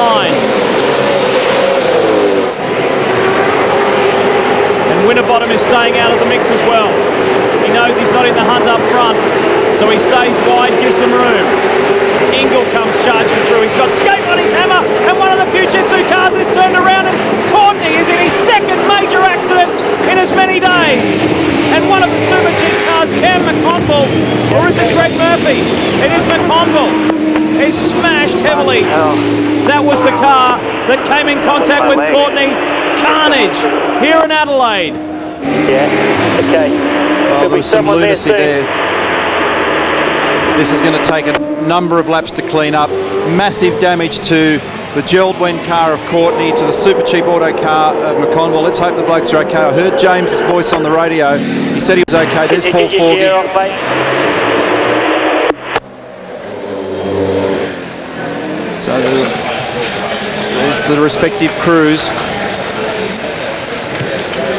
line. And Winterbottom is staying out of the mix as well. He knows he's not in the hunt up front, so he stays wide, gives them room. Ingle comes charging through. He's got Skate on his hammer, and one of the Fujitsu cars is turned around, and Courtney is in his second major accident in as many days. And one of the Super Chief cars, McConville, or is it Greg Murphy? It is McConville. Is smashed heavily. That was the car that came in contact with Courtney. Carnage here in Adelaide. Yeah, okay. Well, there was some lunacy there. This is going to take a number of laps to clean up. Massive damage to the Geraldwyn car of Courtney, to the Super Cheap Auto car of McConville. Let's hope the blokes are okay. I heard James' voice on the radio. He said he was okay. There's Paul Forgy. So there's the respective crews.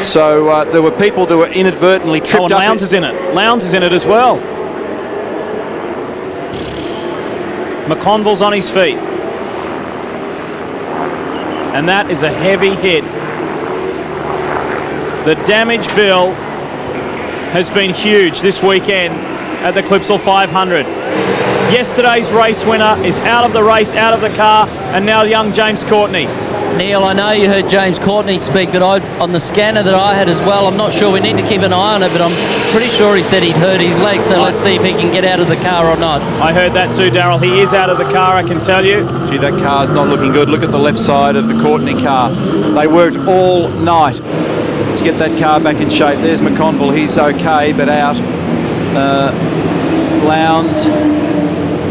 So there were people that were inadvertently tripped up. And Lowndes is in it. Lowndes is in it as well. McConville's on his feet. And that is a heavy hit. The damage bill has been huge this weekend at the Clipsal 500. Yesterday's race winner is out of the race, out of the car, and now young James Courtney. Neil, I know you heard James Courtney speak, but on the scanner that I had as well, I'm not sure. We need to keep an eye on it, but I'm pretty sure he said he'd hurt his leg, so let's see if he can get out of the car or not. I heard that too, Darryl. He is out of the car, I can tell you. Gee, that car's not looking good. Look at the left side of the Courtney car. They worked all night to get that car back in shape. There's McConville. He's okay, but out. Lowndes.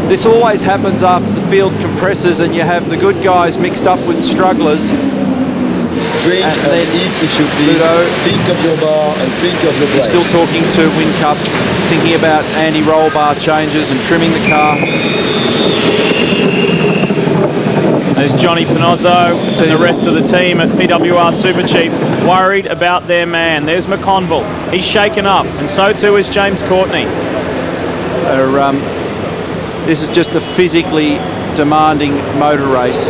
This always happens after the field compresses and you have the good guys mixed up with strugglers. Drink and then eat if you please. Ludo, think of your bar and think of the he's still talking to WinCup, thinking about anti-roll bar changes and trimming the car. There's Johnny Pinozzo and the rest of the team at PWR Supercheap worried about their man. There's McConville. He's shaken up, and so too is James Courtney. This is just a physically demanding motor race.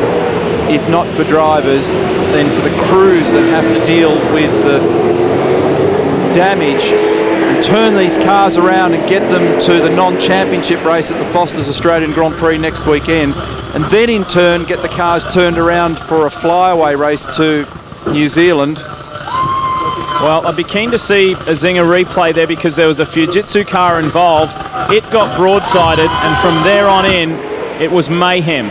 If not for drivers, then for the crews that have to deal with the damage and turn these cars around and get them to the non-championship race at the Foster's Australian Grand Prix next weekend, and then in turn get the cars turned around for a flyaway race to New Zealand. Well, I'd be keen to see a Zinger replay there because there was a Fujitsu car involved. It got broadsided, and from there on in, it was mayhem.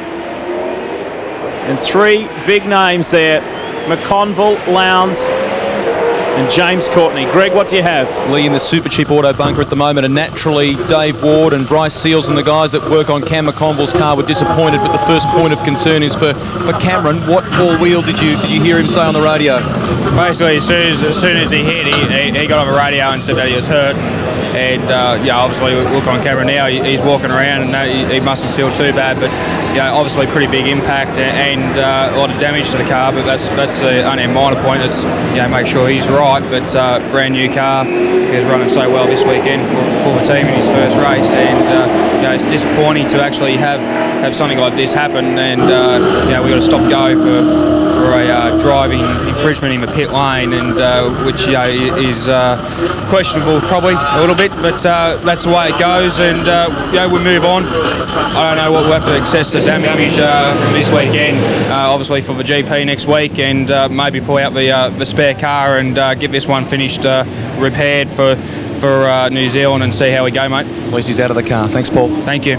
And three big names there, McConville, Lowndes, and James Courtney. Greg, what do you have? Lee in the Super Cheap Auto bunker at the moment, and naturally Dave Ward and Bryce Seals and the guys that work on Cam McConville's car were disappointed, but the first point of concern is for Cameron. What Paul Wheel did you hear him say on the radio? Basically, as soon as he hit, he got on the radio and said that he was hurt. And yeah, obviously look on camera now, he's walking around and he mustn't feel too bad, but yeah, obviously pretty big impact and a lot of damage to the car, but that's only a minor point. It's, you know, make sure he's right, but brand new car, he's running so well this weekend for the team in his first race, and you know, it's disappointing to actually have something like this happen, and you know, we've got to stop go for a driving infringement in the pit lane, and which, you know, is questionable probably a little bit, but that's the way it goes, and you know, we move on. I don't know what we'll have to assess the damage from this weekend, obviously for the GP next week, and maybe pull out the spare car and get this one finished, repaired for New Zealand, and see how we go, mate. At least he's out of the car. Thanks, Paul. Thank you.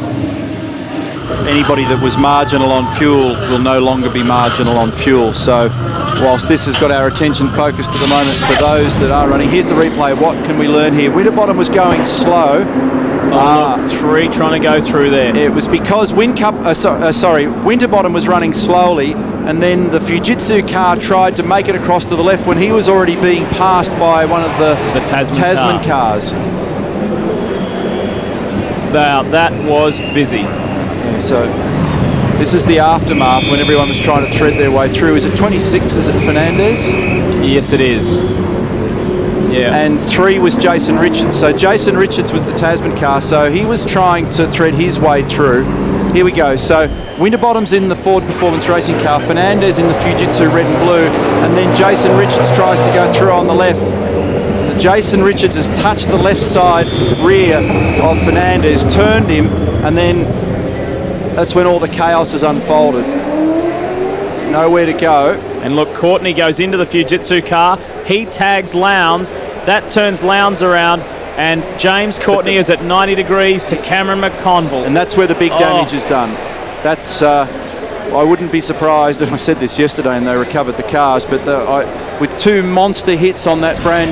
Anybody that was marginal on fuel will no longer be marginal on fuel. So whilst this has got our attention focused at the moment for those that are running, here's the replay. What can we learn here? Winterbottom was going slow. Three trying to go through there. It was because Winterbottom was running slowly, and then the Fujitsu car tried to make it across to the left when he was already being passed by one of the Tasman cars. That was busy. Yeah, so this is the aftermath when everyone was trying to thread their way through. Is it 26? Is it Fernandez? Yes, it is. Yeah. And 3 was Jason Richards. So Jason Richards was the Tasman car, so he was trying to thread his way through. Here we go. So Winterbottom's in the Ford Performance Racing car, Fernandez in the Fujitsu red and blue, and then Jason Richards tries to go through on the left. Jason Richards has touched the left side rear of Fernandez, turned him, and then that's when all the chaos has unfolded. Nowhere to go. And look, Courtney goes into the Fujitsu car. He tags Lowndes. That turns Lowndes around. And James Courtney is at 90 degrees to Cameron McConville. And that's where the big damage is done. That's, I wouldn't be surprised, and I said this yesterday and they recovered the cars, but with two monster hits on that brand new